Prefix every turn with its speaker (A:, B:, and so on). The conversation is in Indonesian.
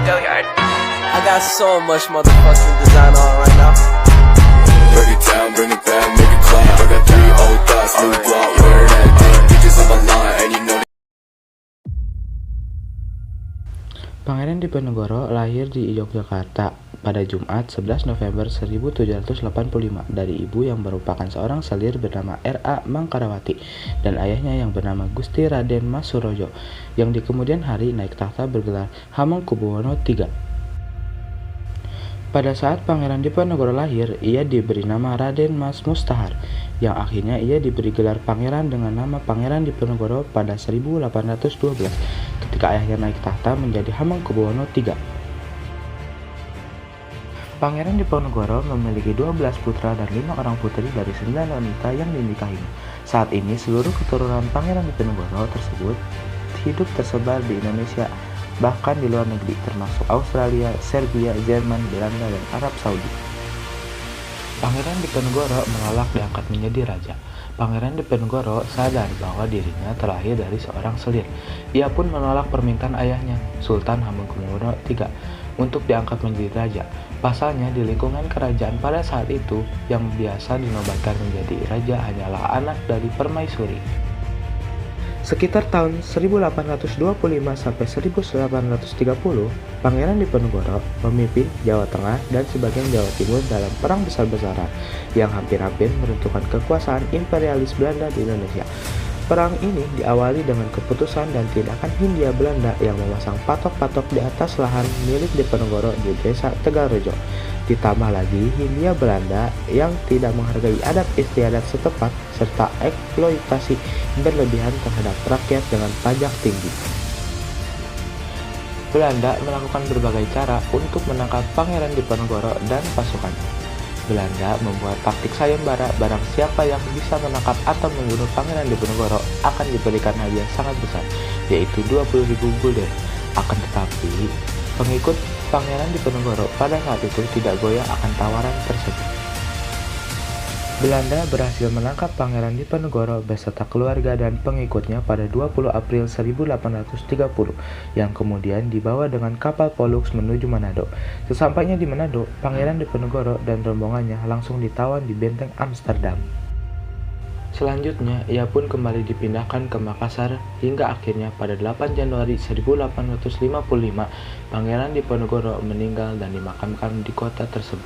A: I got so much motherfucking design on right now.
B: Break it down, bring it back, make it clap. I got 3 old thoughts, new block, where that day. Bitches on my line, and you know.
C: Pangeran Diponegoro lahir di Yogyakarta pada Jumat 11 November 1785 dari ibu yang merupakan seorang selir bernama R.A. Mangkarawati dan ayahnya yang bernama Gusti Raden Mas Surojo yang di kemudian hari naik tahta bergelar Hamengkubuwono III. Pada saat Pangeran Diponegoro lahir, ia diberi nama Raden Mas Mustahar, yang akhirnya ia diberi gelar pangeran dengan nama Pangeran Diponegoro pada 1812 ketika ayahnya naik tahta menjadi Hamengkubuwono III. Pangeran Diponegoro memiliki 12 putra dan 5 orang putri dari 9 wanita yang dinikahinya. Saat ini seluruh keturunan Pangeran Diponegoro tersebut hidup tersebar di Indonesia, bahkan di luar negeri termasuk Australia, Serbia, Jerman, Belanda, dan Arab Saudi. Pangeran Diponegoro menolak diangkat menjadi raja. Pangeran Diponegoro sadar bahwa dirinya terlahir dari seorang selir. Ia pun menolak permintaan ayahnya, Sultan Hamengkubuwono III, untuk diangkat menjadi raja. Pasalnya di lingkungan kerajaan pada saat itu, yang biasa dinobatkan menjadi raja hanyalah anak dari permaisuri. Sekitar tahun 1825 sampai 1830, Pangeran Diponegoro memimpin Jawa Tengah dan sebagian Jawa Timur dalam perang besar-besaran yang hampir-hampir meruntuhkan kekuasaan imperialis Belanda di Indonesia. Perang ini diawali dengan keputusan dan tindakan Hindia Belanda yang memasang patok-patok di atas lahan milik Diponegoro di desa Tegalrejo. Ditambah lagi Hindia Belanda yang tidak menghargai adat istiadat setempat serta eksploitasi berlebihan terhadap rakyat dengan pajak tinggi. Belanda melakukan berbagai cara untuk menangkap Pangeran Diponegoro dan pasukannya. Belanda membuat taktik sayembara, barang siapa yang bisa menangkap atau membunuh Pangeran Diponegoro akan diberikan hadiah sangat besar, yaitu 20.000 gulden. Akan tetapi, pengikut Pangeran Diponegoro pada saat itu tidak goyah akan tawaran tersebut. Belanda berhasil menangkap Pangeran Diponegoro beserta keluarga dan pengikutnya pada 20 April 1830 yang kemudian dibawa dengan kapal Pollux menuju Manado. Sesampainya di Manado, Pangeran Diponegoro dan rombongannya langsung ditawan di benteng Amsterdam. Selanjutnya, ia pun kembali dipindahkan ke Makassar hingga akhirnya pada 8 Januari 1855, Pangeran Diponegoro meninggal dan dimakamkan di kota tersebut.